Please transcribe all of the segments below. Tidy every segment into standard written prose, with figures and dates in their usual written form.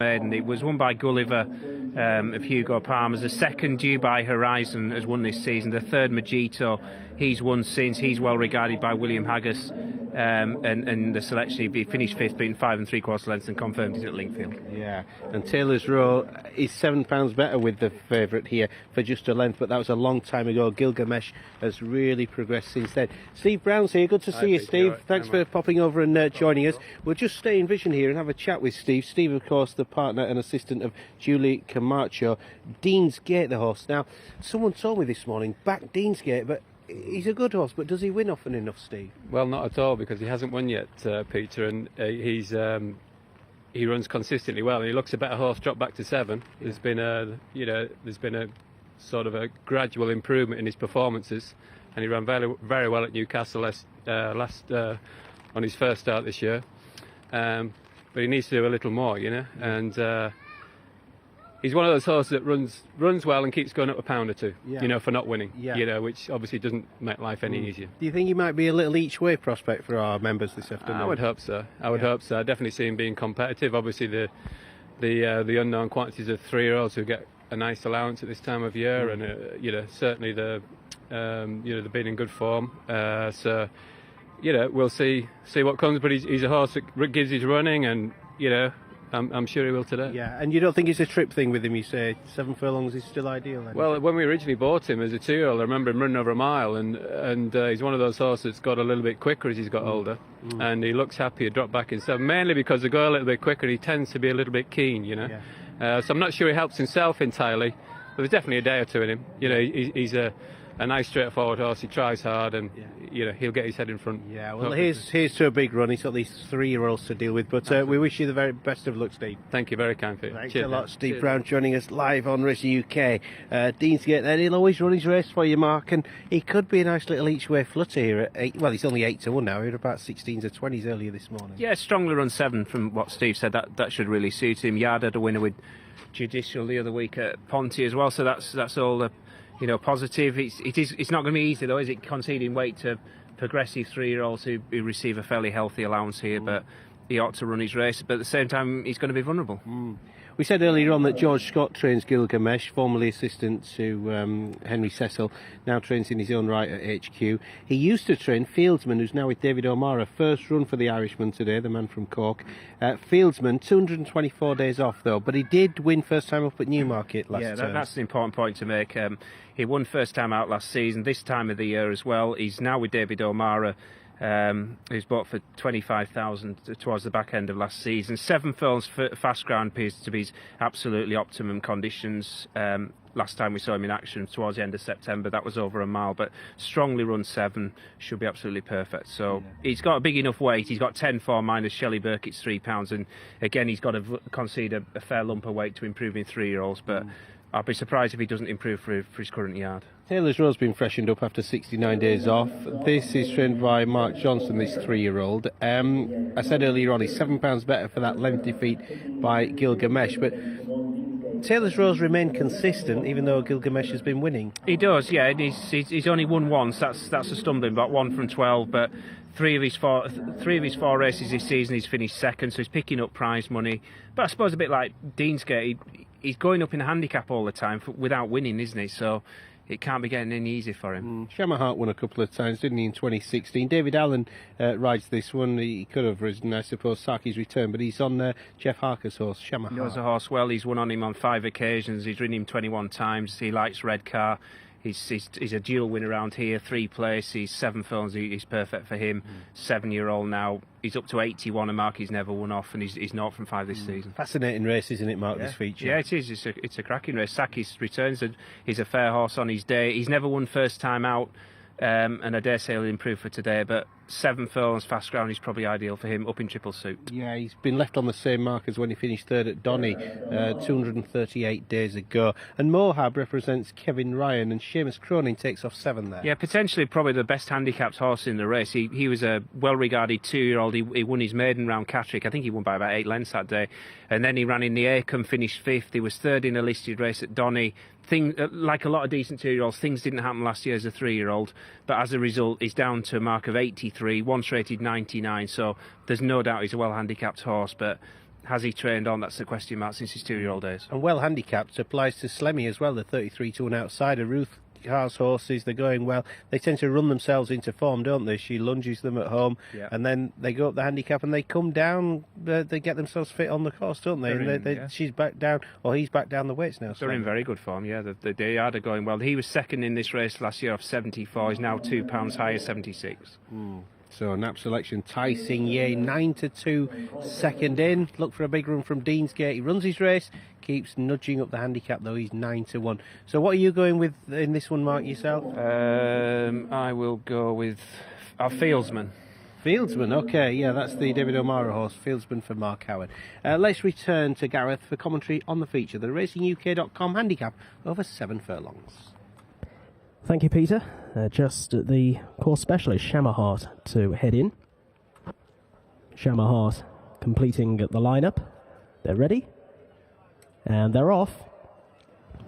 Maiden. It was won by Gulliver of Hugo Palmer's. The second, Dubai Horizon, has won this season. The third, Mojito, he's won since. He's well regarded by William Haggis. And the selection, he finished fifth, being 5 3/4 lengths, and confirmed it at Linkfield. Yeah, and Taylor's Row is £7 better with the favourite here for just a length, but that was a long time ago. Gilgamesh has really progressed since then. Steve Brown's here. Good to see you, Steve. Thanks for popping over and joining us. We'll just stay in vision here and have a chat with Steve. Steve, of course, the partner and assistant of Julie Camacho. Dean's Gate, the horse. Now, someone told me this morning, back Dean's Gate, but he's a good horse, but does he win often enough, Steve? Well, not at all, because he hasn't won yet, Peter, and he runs consistently well. He looks a better horse, dropped back to 7. Yeah. There's been a sort of a gradual improvement in his performances, and he ran very, very well at Newcastle on his first start this year. But he needs to do a little more, and he's one of those horses that runs well and keeps going up a pound or two, for not winning, which obviously doesn't make life any easier. Do you think he might be a little each-way prospect for our members this afternoon? I would hope so. I definitely see him being competitive. Obviously, the unknown quantities of 3-year-olds who get a nice allowance at this time of year, and certainly they've been in good form. We'll see what comes. But he's a horse that gives his running, and I'm sure he will today. Yeah, and you don't think it's a trip thing with him? You say 7 furlongs is still ideal then? Well, when we originally bought him as a 2-year-old, I remember him running over a mile, and he's one of those horses that's got a little bit quicker as he's got older, and he looks happy to drop back in 7, mainly because they go a little bit quicker. He tends to be a little bit keen, so I'm not sure he helps himself entirely, but there's definitely a day or two in him. He's a nice straightforward horse. He tries hard, and he'll get his head in front. Yeah, well, here's to a big run. He's got these 3-year-olds to deal with, but we wish you the very best of luck, Steve. Thank you, very kind for you. Thanks a lot, Steve Brown, joining us live on Racing UK. Dean's Gate there. He'll always run his race for you, Mark, and he could be a nice little each-way flutter here at 8. Well, he's only 8 to 1 now. He had about 16s or 20s earlier this morning. Yeah, strongly run 7 from what Steve said. That should really suit him. Yard had a winner with Judicial the other week at Ponty as well, so that's all positive. It's not going to be easy though, is it, conceding weight to progressive 3-year-olds who receive a fairly healthy allowance here, but he ought to run his race, but at the same time he's going to be vulnerable. We said earlier on that George Scott trains Gilgamesh, formerly assistant to Henry Cecil, now trains in his own right at HQ. He used to train Fieldsman, who's now with David O'Mara. First run for the Irishman today, the man from Cork. Fieldsman, 224 days off though, but he did win first time up at Newmarket last term. That's an important point to make. He won first time out last season, this time of the year as well. He's now with David O'Mara, who's bought for 25,000 towards the back end of last season. 7 furlongs for fast ground appears to be absolutely optimum conditions. Last time we saw him in action towards the end of September, that was over a mile, but strongly run 7 should be absolutely perfect. So he's got a big enough weight. He's got 10-4 minus Shelley Burkitt's £3, and again he's got to concede a fair lump of weight to improving 3-year-olds, but I'll be surprised if he doesn't improve for his current yard. Taylor's Row's been freshened up after 69 days off. This is trained by Mark Johnson, this 3-year-old. I said earlier on, he's £7 better for that length defeat by Gilgamesh, but Taylor's Row's remained consistent even though Gilgamesh has been winning. He does, yeah, and he's only won once. That's a stumbling block, 1 from 12, but three of his four races this season he's finished second, so he's picking up prize money. But I suppose a bit like Dean's Gate, he's going up in a handicap all the time without winning, isn't he? So it can't be getting any easier for him. Shamahart won a couple of times, didn't he, in 2016? David Allen rides this one. He could have risen, I suppose, Saki's return, but he's on Jeff Harker's horse, Shamahart. He knows the horse well. He's won on him on 5 occasions. He's ridden him 21 times. He likes Redcar. He's a dual winner around here, 3 place. He's 7 furlongs. He's perfect for him. 7-year-old now. He's up to 81, a mark he's never won off, and he's 0 from 5 this season. Fascinating race, isn't it, Mark, this feature? Yeah, it is. It's a cracking race. Saki's returns. He's a fair horse on his day. He's never won first time out, and I dare say he'll improve for today, but 7 furlongs fast ground is probably ideal for him, up in triple suit. Yeah, he's been left on the same mark as when he finished 3rd at Donny 238 days ago. And Mohab represents Kevin Ryan, and Seamus Cronin takes off 7 there. Yeah, potentially probably the best handicapped horse in the race. He was a well-regarded 2-year-old. He won his maiden round Catterick. I think he won by about 8 lengths that day. And then he ran in the Acomb, finished 5th. He was 3rd in a listed race at Donny. Like a lot of decent 2-year-olds, things didn't happen last year as a 3-year-old, but as a result he's down to a mark of 83, once rated 99, so there's no doubt he's a well handicapped horse, but has he trained on? That's the question mark since his 2-year-old days. And well handicapped applies to Slemmy as well, the 33-to-1 outsider. Ruth Carr's horses, they're going well. They tend to run themselves into form, don't they? She lunges them at home, and then they go up the handicap and they come down. They get themselves fit on the course, don't they? She's back down, or he's back down the weights now. They're in very good form, yeah. They are going well. He was second in this race last year off 74. He's now £2 higher, 76. So nap selection, Tai Sing Ye, 9-2, second in. Look for a big run from Deansgate. He runs his race, keeps nudging up the handicap though. He's 9-1. So what are you going with in this one, Mark, yourself? I will go with our Fieldsman. Fieldsman, okay, yeah, that's the David O'Mara horse, Fieldsman for Mark Howard. Let's return to Gareth for commentary on the feature, the RacingUK.com handicap over 7 furlongs. Thank you, Peter. Just the course specialist, Shamahart, to head in. Shamahart completing the lineup. They're ready. And they're off.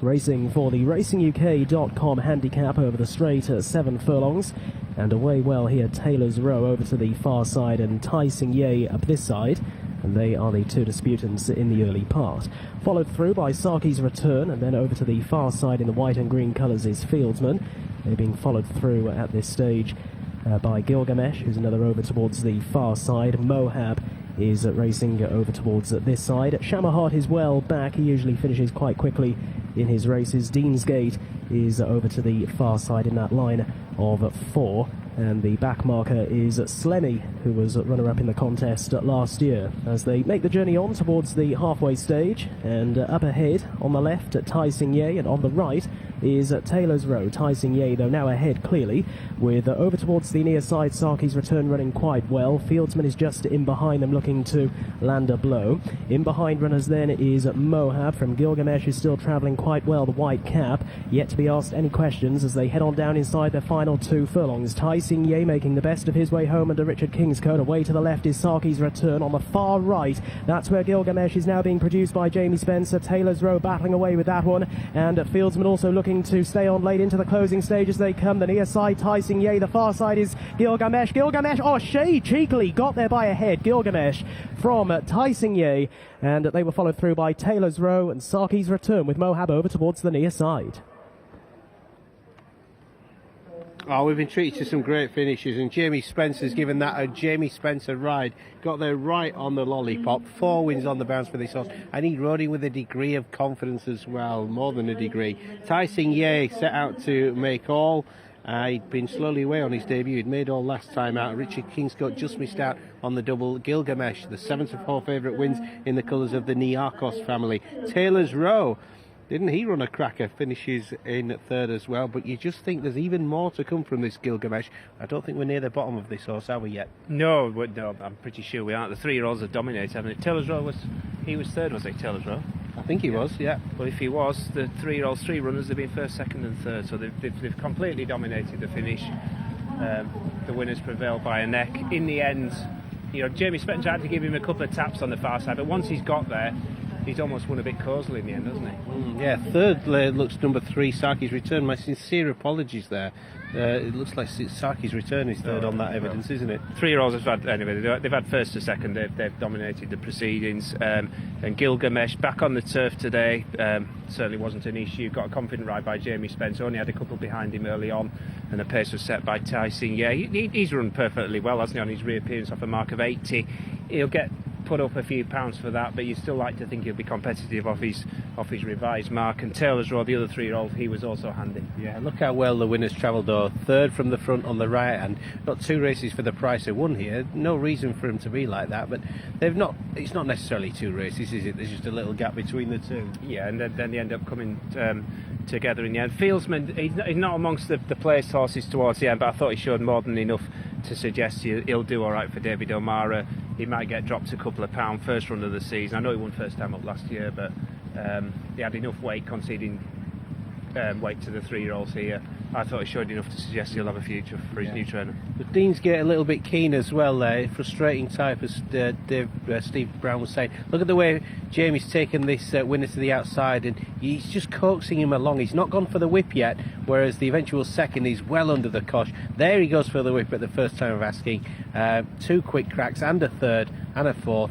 Racing for the RacingUK.com handicap over the straight at 7 furlongs. And away well here, Taylor's Row over to the far side and Tai Sing Ye up this side. And they are the two disputants in the early part. Followed through by Saki's Return, and then over to the far side in the white and green colours is Fieldsman. They're being followed through at this stage by Gilgamesh, who's another over towards the far side. Mohab is racing over towards this side. Shamahart is well back. He usually finishes quite quickly in his races. Deansgate is over to the far side in that line of 4. And the back marker is Slemmy, who was runner-up in the contest last year. As they make the journey on towards the halfway stage, and up ahead on the left at Tai Sing Ye, and on the right is Taylor's Row. Tai Sing Ye, though, now ahead clearly, with over towards the near side, Saki's Return running quite well. Fieldsman is just in behind them, looking to land a blow. In behind runners then is Mohab from Gilgamesh, who's still travelling quite well, the white cap, yet to be asked any questions as they head on down inside their final 2 furlongs. Tai Sing Ye making the best of his way home under Richard Kingscote. Away to the left is Saki's Return. On the far right, that's where Gilgamesh is now being produced by Jamie Spencer. Taylor's Row battling away with that one, and Fieldsman also looking to stay on late into the closing stage as they come. The near side, Tai Sing Ye. The far side is Gilgamesh. Shea cheekily got there by a head. Gilgamesh from Tai Sing Ye, and they were followed through by Taylor's Row and Saki's Return, with Mohab over towards the near side. Oh, we've been treated to some great finishes, and Jamie Spencer's given that a Jamie Spencer ride. Got there right on the lollipop. 4 wins on the bounce for this horse, and he rode him with a degree of confidence as well, more than a degree. Tai Sing Ye set out to make all. He'd been slowly away on his debut. He'd made all last time out. Richard Kingscote just missed out on the double. Gilgamesh, the 7-4 favourite, wins in the colours of the Niarchos family. Taylor's Row, didn't he run a cracker? Finishes in 3rd as well. But you just think there's even more to come from this Gilgamesh. I don't think we're near the bottom of this horse, are we yet? No, I'm pretty sure we aren't. The 3-year-olds have dominated, haven't it? Taylor's Row he was 3rd, was he, Taylor's Row? I think he was, yeah. Well, if he was, the 3-year-olds, 3 runners, have been 1st, 2nd and 3rd, so they've completely dominated the finish. The winners prevailed by a neck. In the end, Jamie Spencer had to give him a couple of taps on the far side, but once he's got there, he's almost won a bit causally in the end, hasn't he? Yeah, 3rd looks number 3, Saki's Return. My sincere apologies there. It looks like Saki's Return is 3rd on that evidence, isn't it? 3-year-olds have had, anyway, they've had 1st to 2nd, they've dominated the proceedings. And Gilgamesh back on the turf today, certainly wasn't an issue. Got a confident ride by Jamie Spencer, only had a couple behind him early on, and the pace was set by Tai Sing Ye. He's run perfectly well, hasn't he, on his reappearance off a mark of 80. He'll get put up a few pounds for that, but you still like to think he'll be competitive off his revised mark. And Taylor's Row, the other 3-year-old, he was also handy. Yeah, look how well the winners travelled though. 3rd from the front on the right hand. Got 2 races for the price of 1 here. No reason for him to be like that, but it's not necessarily 2 races, is it? There's just a little gap between the 2. Yeah, and then they end up coming together in the end. Fieldsman, he's not amongst the placed horses towards the end, but I thought he showed more than enough to suggest he'll do all right for David O'Mara. He might get dropped a couple of pounds first run of the season. I know he won first time up last year, but he had enough weight, conceding weight to the 3-year-olds here. I thought he showed enough to suggest he'll have a future for his new trainer. The Deansgate a little bit keen as well there. Frustrating type, as Steve Brown was saying. Look at the way Jamie's taken this winner to the outside, and he's just coaxing him along. He's not gone for the whip yet, whereas the eventual second is well under the cosh. There he goes for the whip at the first time of asking. 2 quick cracks and a 3rd and a 4th.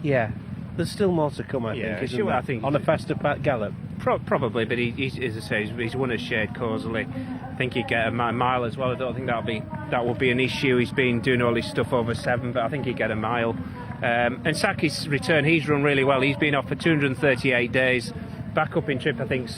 Yeah, there's still more to come, I think. Isn't there? I think on a faster gallop. Probably, but he's, as I say, he's won a shared causally. I think he'd get a mile as well. I don't think that will be an issue. He's been doing all his stuff over 7, but I think he'd get a mile. And Saki's return, he's run really well. He's been off for 238 days, back up in trip, I think,